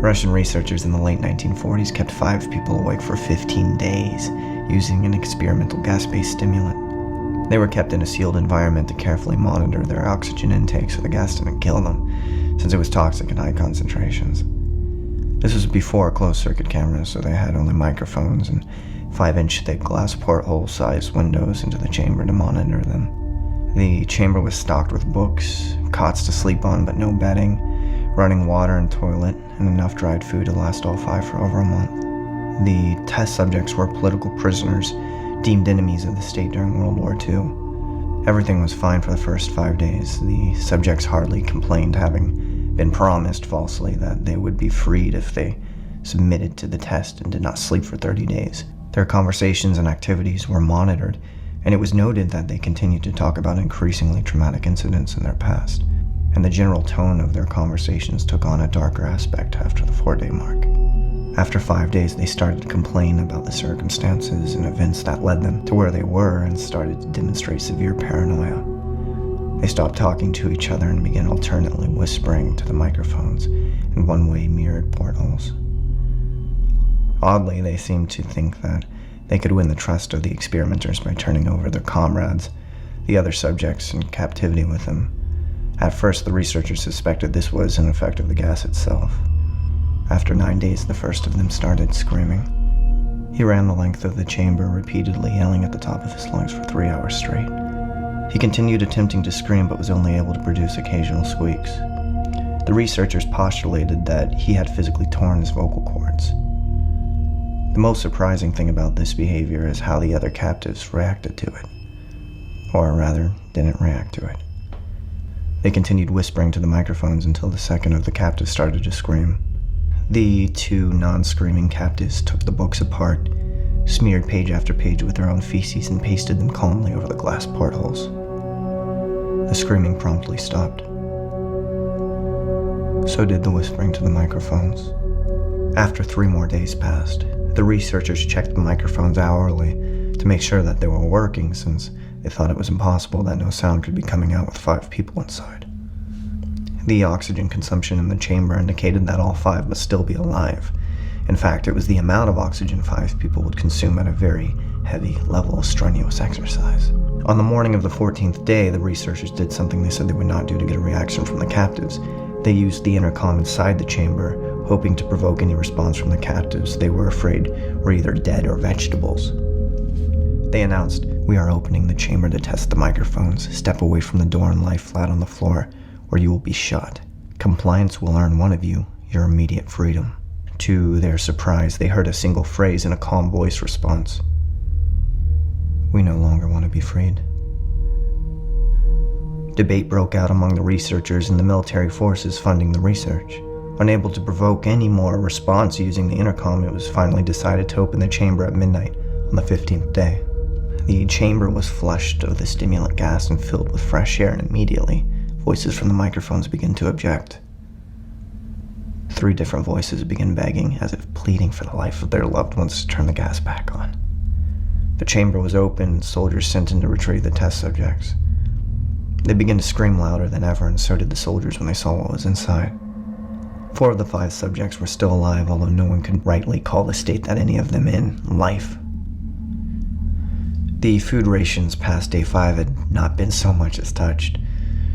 Russian researchers in the late 1940s kept 5 people awake for 15 days using an experimental gas-based stimulant. They were kept in a sealed environment to carefully monitor their oxygen intake so the gas didn't kill them, since it was toxic in high concentrations. This was before closed-circuit cameras, so they had only microphones and 5-inch thick glass porthole-sized windows into the chamber to monitor them. The chamber was stocked with books, cots to sleep on but no bedding, running water and toilet, and enough dried food to last all 5 for over a month. The test subjects were political prisoners, deemed enemies of the state during World War II. Everything was fine for the first 5 days. The subjects hardly complained, having been promised falsely that they would be freed if they submitted to the test and did not sleep for 30 days. Their conversations and activities were monitored, and it was noted that they continued to talk about increasingly traumatic incidents in their past, and the general tone of their conversations took on a darker aspect after the 4-day mark. After 5 days, they started to complain about the circumstances and events that led them to where they were and started to demonstrate severe paranoia. They stopped talking to each other and began alternately whispering to the microphones in one-way mirrored portholes. Oddly, they seemed to think that they could win the trust of the experimenters by turning over their comrades, the other subjects, in captivity with them. At first, the researchers suspected this was an effect of the gas itself. After 9 days, the first of them started screaming. He ran the length of the chamber, repeatedly yelling at the top of his lungs for 3 hours straight. He continued attempting to scream, but was only able to produce occasional squeaks. The researchers postulated that he had physically torn his vocal cords. The most surprising thing about this behavior is how the other captives reacted to it. Or rather, didn't react to it. They continued whispering to the microphones until the second of the captives started to scream. The 2 non-screaming captives took the books apart, smeared page after page with their own feces, and pasted them calmly over the glass portholes. The screaming promptly stopped. So did the whispering to the microphones. After 3 more days passed, the researchers checked the microphones hourly to make sure that they were working, since they thought it was impossible that no sound could be coming out with 5 people inside. The oxygen consumption in the chamber indicated that all 5 must still be alive. In fact, it was the amount of oxygen 5 people would consume at a very heavy level of strenuous exercise. On the morning of the 14th day, the researchers did something they said they would not do to get a reaction from the captives. They used the intercom inside the chamber, hoping to provoke any response from the captives they were afraid were either dead or vegetables. They announced, "We are opening the chamber to test the microphones. Step away from the door and lie flat on the floor, or you will be shot. Compliance will earn one of you your immediate freedom." To their surprise, they heard a single phrase in a calm voice response. "We no longer want to be freed." Debate broke out among the researchers and the military forces funding the research. Unable to provoke any more response using the intercom, it was finally decided to open the chamber at midnight on the 15th day. The chamber was flushed of the stimulant gas and filled with fresh air, and immediately, voices from the microphones began to object. 3 different voices began begging, as if pleading for the life of their loved ones, to turn the gas back on. The chamber was open and soldiers sent in to retrieve the test subjects. They began to scream louder than ever, and so did the soldiers when they saw what was inside. 4 of the 5 subjects were still alive, although no one could rightly call the state that any of them in life. The food rations past day 5 had not been so much as touched.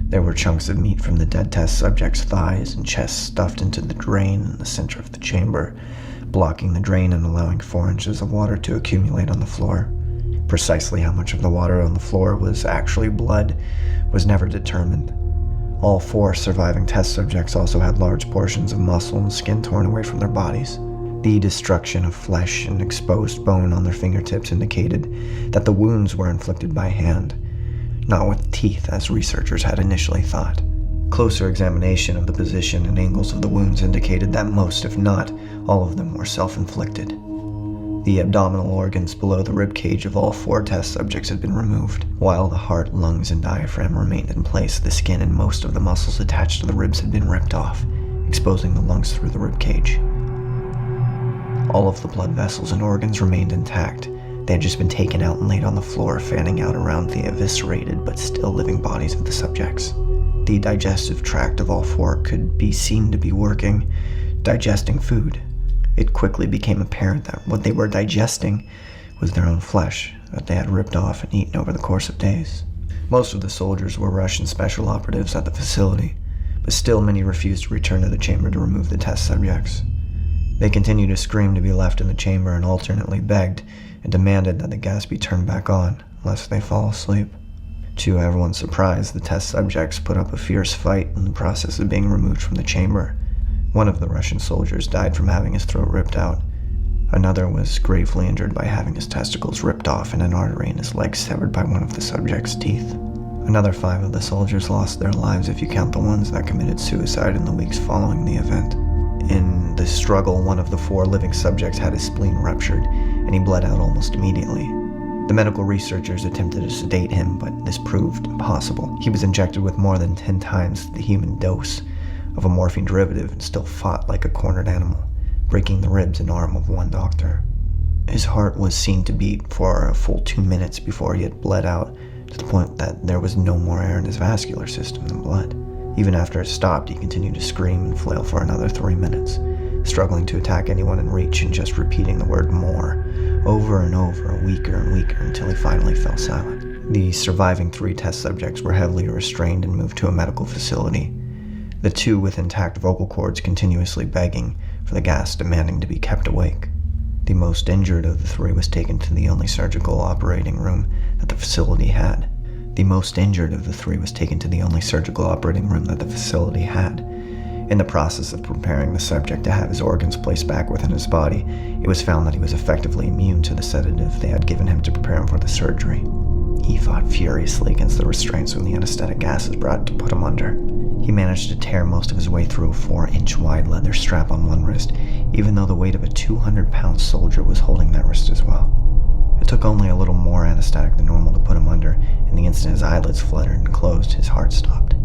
There were chunks of meat from the dead test subjects' thighs and chests stuffed into the drain in the center of the chamber, blocking the drain and allowing 4 inches of water to accumulate on the floor. Precisely how much of the water on the floor was actually blood was never determined. All 4 surviving test subjects also had large portions of muscle and skin torn away from their bodies. The destruction of flesh and exposed bone on their fingertips indicated that the wounds were inflicted by hand, not with teeth as researchers had initially thought. Closer examination of the position and angles of the wounds indicated that most, if not all of them, were self-inflicted. The abdominal organs below the rib cage of all 4 test subjects had been removed. While the heart, lungs, and diaphragm remained in place, the skin and most of the muscles attached to the ribs had been ripped off, exposing the lungs through the rib cage. All of the blood vessels and organs remained intact. They had just been taken out and laid on the floor, fanning out around the eviscerated but still living bodies of the subjects. The digestive tract of all 4 could be seen to be working, digesting food. It quickly became apparent that what they were digesting was their own flesh that they had ripped off and eaten over the course of days. Most of the soldiers were Russian special operatives at the facility, but still many refused to return to the chamber to remove the test subjects. They continued to scream to be left in the chamber and alternately begged and demanded that the gas be turned back on, lest they fall asleep. To everyone's surprise, the test subjects put up a fierce fight in the process of being removed from the chamber. One of the Russian soldiers died from having his throat ripped out. Another was gravely injured by having his testicles ripped off and an artery in his leg severed by one of the subject's teeth. Another 5 of the soldiers lost their lives if you count the ones that committed suicide in the weeks following the event. In the struggle, one of the 4 living subjects had his spleen ruptured, and he bled out almost immediately. The medical researchers attempted to sedate him, but this proved impossible. He was injected with more than 10 times the human dose of a morphine derivative and still fought like a cornered animal, breaking the ribs and arm of one doctor. His heart was seen to beat for a full 2 minutes before he had bled out, to the point that there was no more air in his vascular system than blood. Even after it stopped, he continued to scream and flail for another 3 minutes, struggling to attack anyone in reach and just repeating the word "more" over and over, weaker and weaker, until he finally fell silent. The surviving 3 test subjects were heavily restrained and moved to a medical facility, the 2 with intact vocal cords continuously begging for the gas, demanding to be kept awake. The most injured of the 3 was taken to the only surgical operating room that the facility had. In the process of preparing the subject to have his organs placed back within his body, it was found that he was effectively immune to the sedative they had given him to prepare him for the surgery. He fought furiously against the restraints when the anesthetic gases brought to put him under. He managed to tear most of his way through a 4-inch wide leather strap on one wrist, even though the weight of a 200-pound soldier was holding that wrist as well. It took only a little more anesthetic than normal to put him under, and the instant his eyelids fluttered and closed, his heart stopped.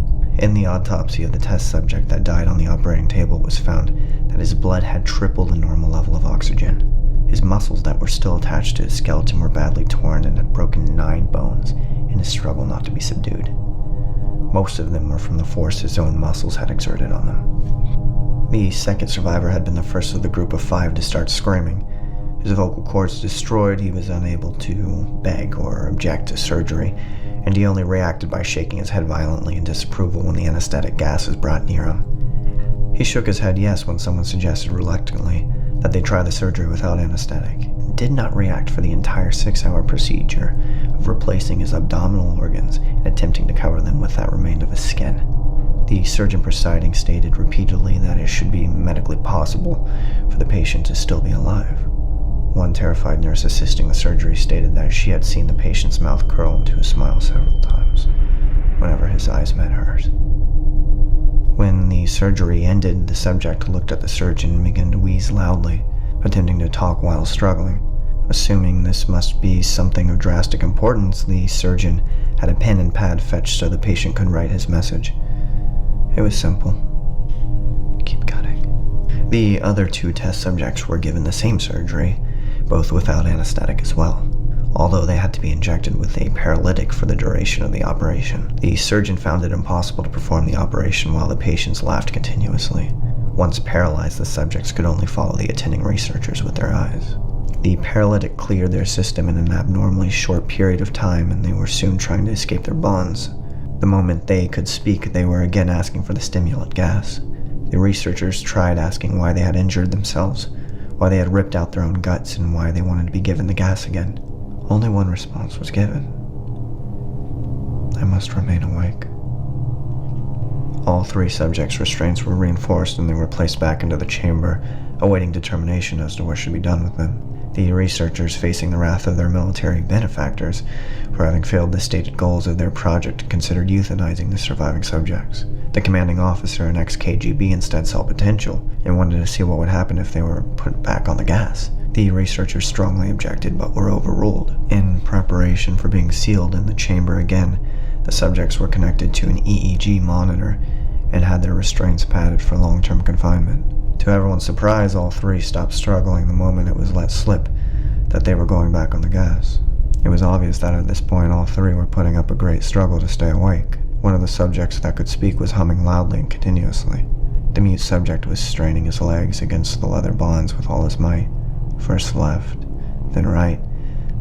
In the autopsy of the test subject that died on the operating table, it was found that his blood had tripled the normal level of oxygen. His muscles that were still attached to his skeleton were badly torn and had broken 9 bones in his struggle not to be subdued. Most of them were from the force his own muscles had exerted on them. The second survivor had been the first of the group of 5 to start screaming. His vocal cords destroyed, he was unable to beg or object to surgery, and he only reacted by shaking his head violently in disapproval when the anesthetic gas was brought near him. He shook his head yes when someone suggested reluctantly that they try the surgery without anesthetic, and did not react for the entire 6-hour procedure of replacing his abdominal organs and attempting to cover them with that remained of his skin. The surgeon presiding stated repeatedly that it should be medically possible for the patient to still be alive. One terrified nurse assisting the surgery stated that she had seen the patient's mouth curl into a smile several times whenever his eyes met hers. When the surgery ended, the subject looked at the surgeon and began to wheeze loudly, attempting to talk while struggling. Assuming this must be something of drastic importance, the surgeon had a pen and pad fetched so the patient could write his message. It was simple. Keep cutting. The other 2 test subjects were given the same surgery, both without anesthetic as well, although they had to be injected with a paralytic for the duration of the operation. The surgeon found it impossible to perform the operation while the patients laughed continuously. Once paralyzed, the subjects could only follow the attending researchers with their eyes. The paralytic cleared their system in an abnormally short period of time, and they were soon trying to escape their bonds. The moment they could speak, they were again asking for the stimulant gas. The researchers tried asking why they had injured themselves, why they had ripped out their own guts, and why they wanted to be given the gas again. Only one response was given. I must remain awake. All 3 subjects' restraints were reinforced and they were placed back into the chamber, awaiting determination as to what should be done with them. The researchers, facing the wrath of their military benefactors for having failed the stated goals of their project, considered euthanizing the surviving subjects. The commanding officer, an ex-KGB, instead saw potential and wanted to see what would happen if they were put back on the gas. The researchers strongly objected but were overruled. In preparation for being sealed in the chamber again, the subjects were connected to an EEG monitor and had their restraints padded for long-term confinement. To everyone's surprise, all 3 stopped struggling the moment it was let slip that they were going back on the gas. It was obvious that at this point all 3 were putting up a great struggle to stay awake. One of the subjects that could speak was humming loudly and continuously. The mute subject was straining his legs against the leather bonds with all his might, first left, then right,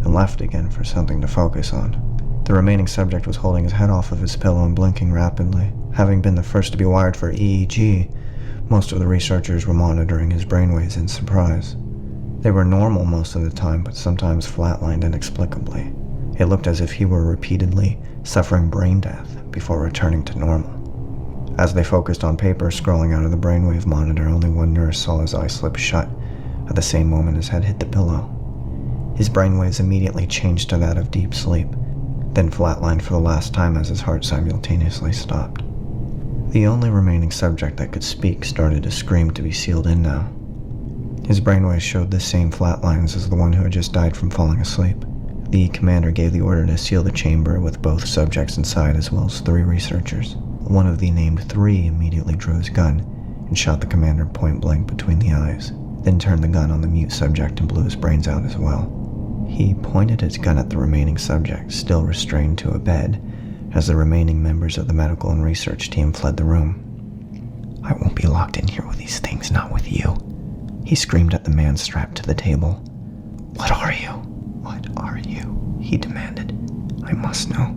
then left again for something to focus on. The remaining subject was holding his head off of his pillow and blinking rapidly. Having been the first to be wired for EEG, most of the researchers were monitoring his brainwaves in surprise. They were normal most of the time, but sometimes flatlined inexplicably. It looked as if he were repeatedly suffering brain death before returning to normal. As they focused on paper scrolling out of the brainwave monitor, only one nurse saw his eye slip shut at the same moment his head hit the pillow. His brainwaves immediately changed to that of deep sleep, then flatlined for the last time as his heart simultaneously stopped. The only remaining subject that could speak started to scream to be sealed in now. His brainwaves showed the same flat lines as the one who had just died from falling asleep. The commander gave the order to seal the chamber with both subjects inside as well as 3 researchers. One of the named 3 immediately drew his gun and shot the commander point blank between the eyes, then turned the gun on the mute subject and blew his brains out as well. He pointed his gun at the remaining subject, still restrained to a bed, as the remaining members of the medical and research team fled the room. "I won't be locked in here with these things, not with you," he screamed at the man strapped to the table. "What are you? What are you?" he demanded. "I must know."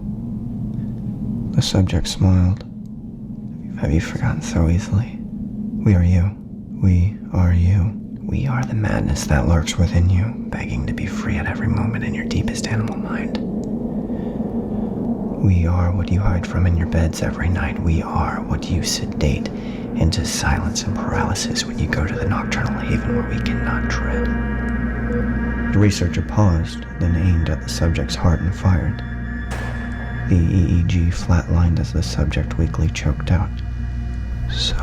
The subject smiled. "Have you forgotten so easily? We are you. We are you. We are the madness that lurks within you, begging to be free at every moment in your deepest animal mind. We are what you hide from in your beds every night. We are what you sedate into silence and paralysis when you go to the nocturnal haven where we cannot tread." The researcher paused, then aimed at the subject's heart and fired. The EEG flatlined as the subject weakly choked out. "So